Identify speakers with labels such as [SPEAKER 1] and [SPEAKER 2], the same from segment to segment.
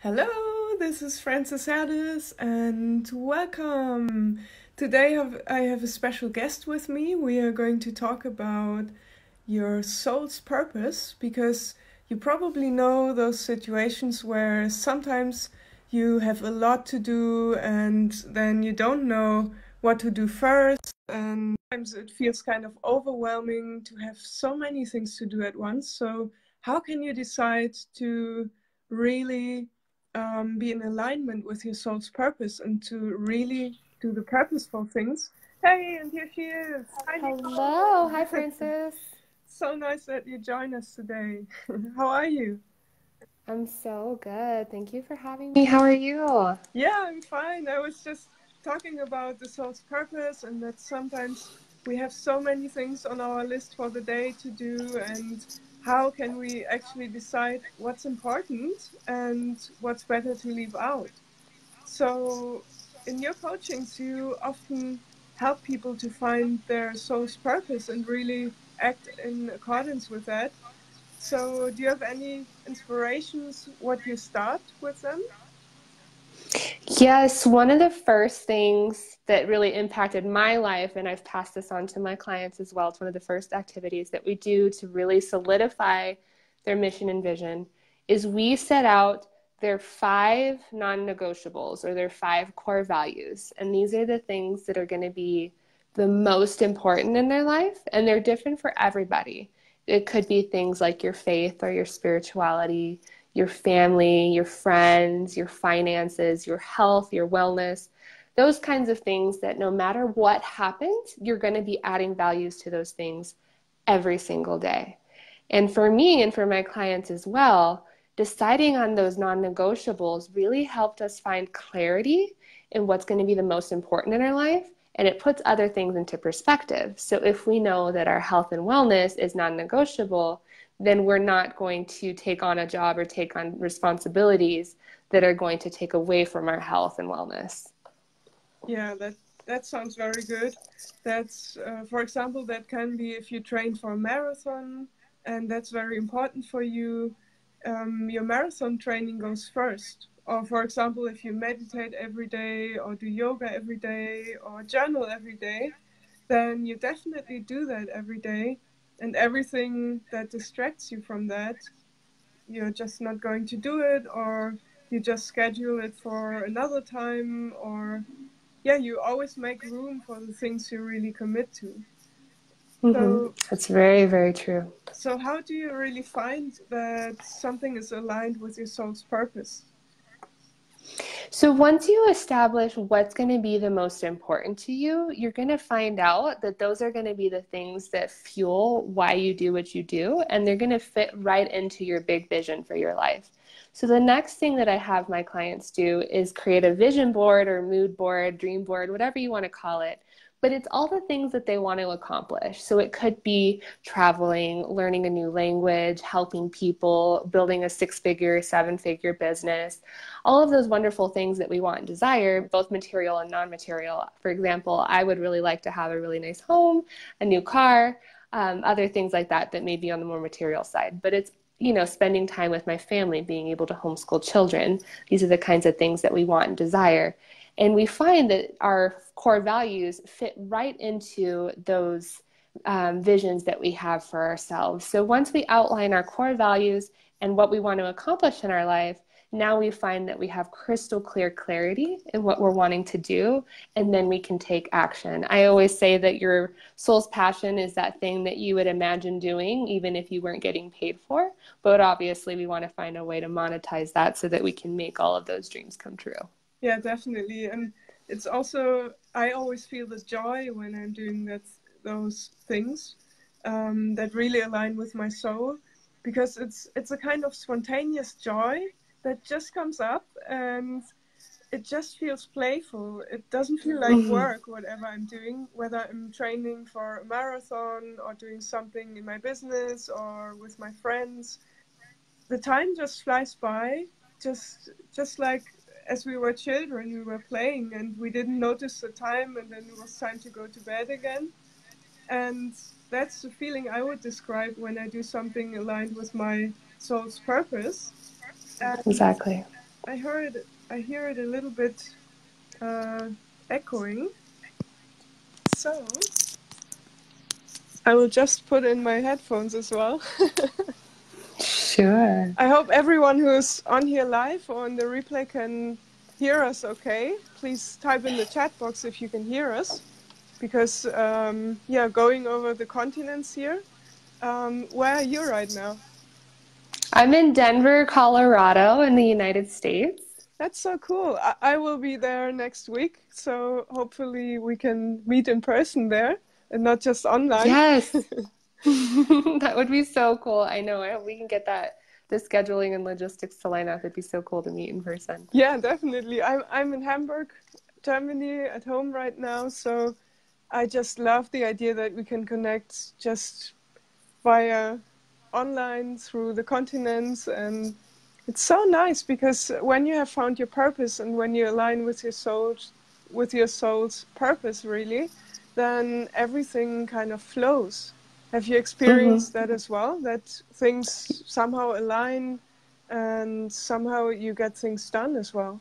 [SPEAKER 1] Hello, this is Frances Herdis and welcome. Today I have a special guest with me. We are going to talk about your soul's purpose because you probably know those situations where sometimes you have a lot to do and then you don't know what to do first, and sometimes it feels kind of overwhelming to have so many things to do at once. So how can you decide to really be in alignment with your soul's purpose and to really do the purposeful things? Hey, and here she is. Hi,
[SPEAKER 2] Hello. Hi,
[SPEAKER 1] Nicole.
[SPEAKER 2] Francis.
[SPEAKER 1] So nice that you join us today. How are you?
[SPEAKER 2] I'm so good. Thank you for having me. How are you?
[SPEAKER 1] Yeah, I'm fine. I was just talking about the soul's purpose and that sometimes we have so many things on our list for the day to do, and how can we actually decide what's important and what's better to leave out. So, in your coachings, you often help people to find their soul's purpose and really act in accordance with that. So, do you have any inspirations what you start with them?
[SPEAKER 2] Yes, one of the first things that really impacted my life, and I've passed this on to my clients as well, it's one of the first activities that we do to really solidify their mission and vision, is we set out their 5 non-negotiables or their 5 core values. And these are the things that are going to be the most important in their life, and they're different for everybody. It could be things like your faith or your spirituality, your family, your friends, your finances, your health, your wellness, those kinds of things that no matter what happens, you're going to be adding values to those things every single day. And for me and for my clients as well, deciding on those non-negotiables really helped us find clarity in what's going to be the most important in our life. And it puts other things into perspective. So if we know that our health and wellness is non-negotiable, then we're not going to take on a job or take on responsibilities that are going to take away from our health and wellness.
[SPEAKER 1] Yeah, that sounds very good. That's, for example, that can be if you train for a marathon, and that's very important for you. Your marathon training goes first. Or, for example, if you meditate every day, or do yoga every day, or journal every day, then you definitely do that every day. And everything that distracts you from that, you're just not going to do it, or you just schedule it for another time, or yeah, you always make room for the things you really commit to. So,
[SPEAKER 2] That's very, very true.
[SPEAKER 1] so how do you really find that something is aligned with your soul's purpose?
[SPEAKER 2] So once you establish what's going to be the most important to you, you're going to find out that those are going to be the things that fuel why you do what you do, and they're going to fit right into your big vision for your life. So the next thing that I have my clients do is create a vision board or mood board, dream board, whatever you want to call it. But it's all the things that they want to accomplish. So it could be traveling, learning a new language, helping people, building a 6-figure, 7-figure business, all of those wonderful things that we want and desire, both material and non-material. For example, I would really like to have a really nice home, a new car, other things like that that may be on the more material side. But it's, spending time with my family, being able to homeschool children. These are the kinds of things that we want and desire. And we find that our core values fit right into those visions that we have for ourselves. So once we outline our core values and what we want to accomplish in our life, now we find that we have crystal clear clarity in what we're wanting to do, and then we can take action. I always say that your soul's passion is that thing that you would imagine doing even if you weren't getting paid for. But obviously, we want to find a way to monetize that so that we can make all of those dreams come true.
[SPEAKER 1] Yeah, definitely. And it's also, I always feel the joy when I'm doing those things that really align with my soul, because it's a kind of spontaneous joy that just comes up, and it just feels playful. It doesn't feel like
[SPEAKER 2] Mm-hmm.
[SPEAKER 1] work, whatever I'm doing, whether I'm training for a marathon or doing something in my business or with my friends. The time just flies by, just like as we were children, we were playing and we didn't notice the time, and then it was time to go to bed again. And that's the feeling I would describe when I do something aligned with my soul's purpose. And
[SPEAKER 2] Exactly.
[SPEAKER 1] I hear it a little bit echoing. So I will just put in my headphones as well.
[SPEAKER 2] Sure.
[SPEAKER 1] I hope everyone who's on here live or on the replay can hear us okay. Please type in the chat box if you can hear us. Because, yeah, going over the continents here, where are you right now?
[SPEAKER 2] I'm in Denver, Colorado, in the United States.
[SPEAKER 1] That's so cool. I will be there next week, so hopefully we can meet in person there and not just online.
[SPEAKER 2] Yes. That would be so cool. I know. I hope we can get the scheduling and logistics to line up. It'd be so cool to meet in person.
[SPEAKER 1] Yeah, definitely. I'm in Hamburg, Germany, at home right now, so I just love the idea that we can connect just via online through the continents, and it's so nice because when you have found your purpose and when you align with your soul's purpose really, then everything kind of flows. Have you experienced that as well, that things somehow align and somehow you get things done as well?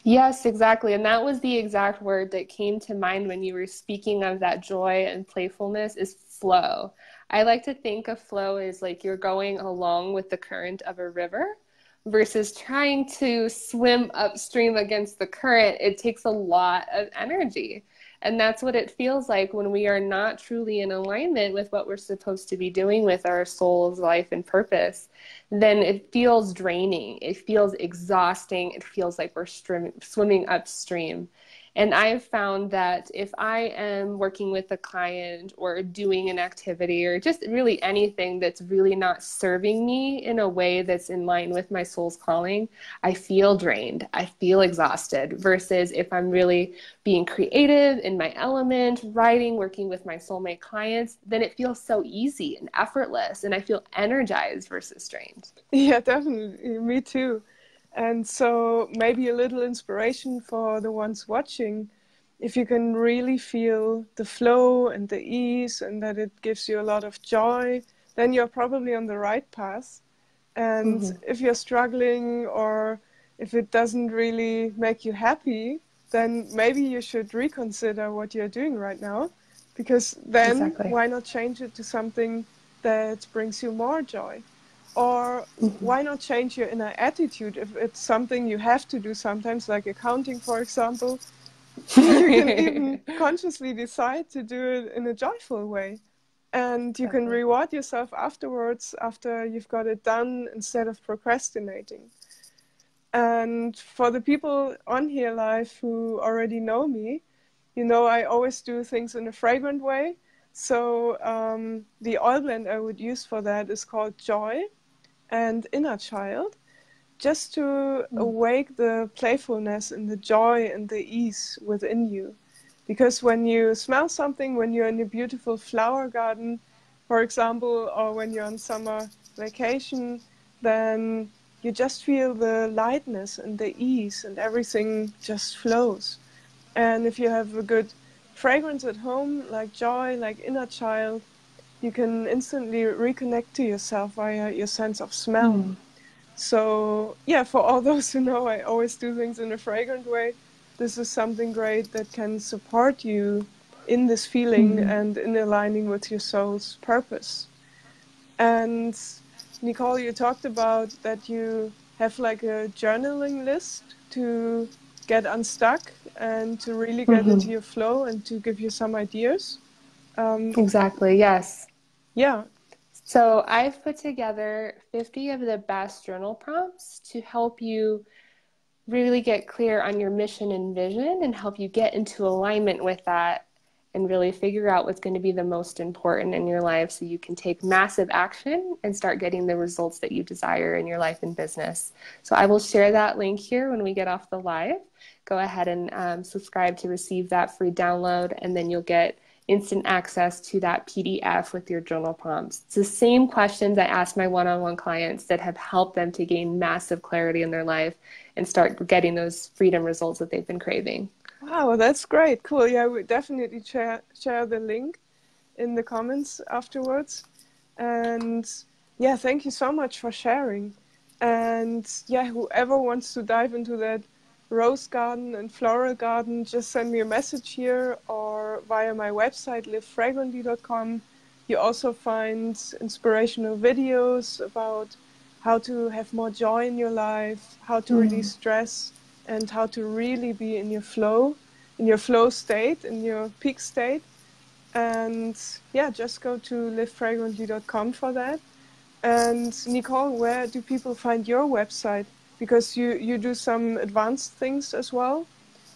[SPEAKER 2] Yes, exactly. And that was the exact word that came to mind when you were speaking of that joy and playfulness is flow. I like to think of flow as like you're going along with the current of a river versus trying to swim upstream against the current. It takes a lot of energy. And that's what it feels like when we are not truly in alignment with what we're supposed to be doing with our soul's life and purpose. Then it feels draining. It feels exhausting. It feels like we're swimming upstream. And I've found that if I am working with a client or doing an activity or just really anything that's really not serving me in a way that's in line with my soul's calling, I feel drained. I feel exhausted. Versus if I'm really being creative in my element, writing, working with my soulmate clients, then it feels so easy and effortless. And I feel energized versus drained.
[SPEAKER 1] Yeah, definitely. Me too. And so maybe a little inspiration for the ones watching. If you can really feel the flow and the ease and that it gives you a lot of joy, then you're probably on the right path. And if you're struggling or if it doesn't really make you happy, then maybe you should reconsider what you're doing right now. Because then
[SPEAKER 2] Exactly.
[SPEAKER 1] why not change it to something that brings you more joy? Or why not change your inner attitude if it's something you have to do sometimes, like accounting, for example? You can even consciously decide to do it in a joyful way. And you can
[SPEAKER 2] Exactly.
[SPEAKER 1] reward yourself afterwards after you've got it done instead of procrastinating. And for the people on here live who already know me, you know, I always do things in a fragrant way. So the oil blend I would use for that is called Joy and Inner Child, just to awake the playfulness and the joy and the ease within you. Because when you smell something, when you're in a beautiful flower garden, for example, or when you're on summer vacation, then you just feel the lightness and the ease and everything just flows. And if you have a good fragrance at home, like Joy, like Inner Child, you can instantly reconnect to yourself via your sense of smell. So, yeah, for all those who know, I always do things in a fragrant way. This is something great that can support you in this feeling and in aligning with your soul's purpose. And Nicole, you talked about that you have like a journaling list to get unstuck and to really get into your flow and to give you some ideas.
[SPEAKER 2] Exactly. Yes.
[SPEAKER 1] Yeah.
[SPEAKER 2] So I've put together 50 of the best journal prompts to help you really get clear on your mission and vision and help you get into alignment with that and really figure out what's going to be the most important in your life so you can take massive action and start getting the results that you desire in your life and business. So I will share that link here when we get off the live. Go ahead and subscribe to receive that free download, and then you'll get instant access to that PDF with your journal prompts. It's the same questions I ask my one-on-one clients that have helped them to gain massive clarity in their life and start getting those freedom results that they've been craving.
[SPEAKER 1] Wow, that's great. Cool. Yeah, we definitely share the link in the comments afterwards. And yeah, thank you so much for sharing. And yeah, whoever wants to dive into that rose garden and floral garden, just send me a message here or via my website, livefragrantly.com. You also find inspirational videos about how to have more joy in your life, how to release stress, and how to really be in your flow state, in your peak state. And yeah, just go to livefragrantly.com for that. And Nicole, where do people find your website? Because you do some advanced things as well,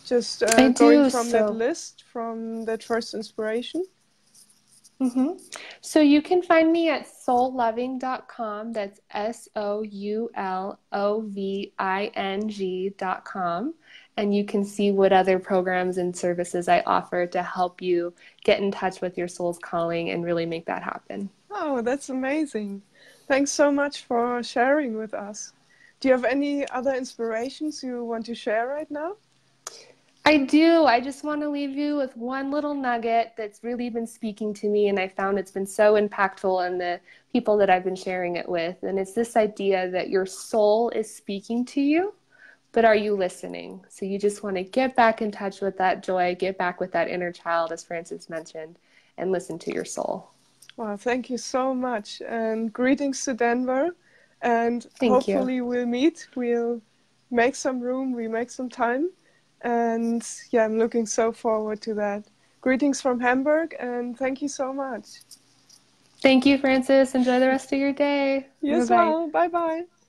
[SPEAKER 1] just
[SPEAKER 2] I
[SPEAKER 1] going
[SPEAKER 2] do.
[SPEAKER 1] from that
[SPEAKER 2] So
[SPEAKER 1] list, from that first inspiration.
[SPEAKER 2] hmm So you can find me at soulloving.com. That's SOULOVING.com. And you can see what other programs and services I offer to help you get in touch with your soul's calling and really make that happen.
[SPEAKER 1] Oh, that's amazing. Thanks so much for sharing with us. Do you have any other inspirations you want to share right now?
[SPEAKER 2] I do. I just want to leave you with one little nugget that's really been speaking to me, and I found it's been so impactful in the people that I've been sharing it with. And it's this idea that your soul is speaking to you, but are you listening? So you just want to get back in touch with that joy, get back with that inner child, as Frances mentioned, and listen to your soul.
[SPEAKER 1] Well, thank you so much. And greetings to Denver. And
[SPEAKER 2] Thank you.
[SPEAKER 1] hopefully we'll meet. We'll make some room, we make some time. And yeah, I'm looking so forward to that. Greetings from Hamburg, and thank you so much.
[SPEAKER 2] Thank you, Frances. Enjoy the rest of your day.
[SPEAKER 1] You as
[SPEAKER 2] Bye-bye.
[SPEAKER 1] well. Bye bye.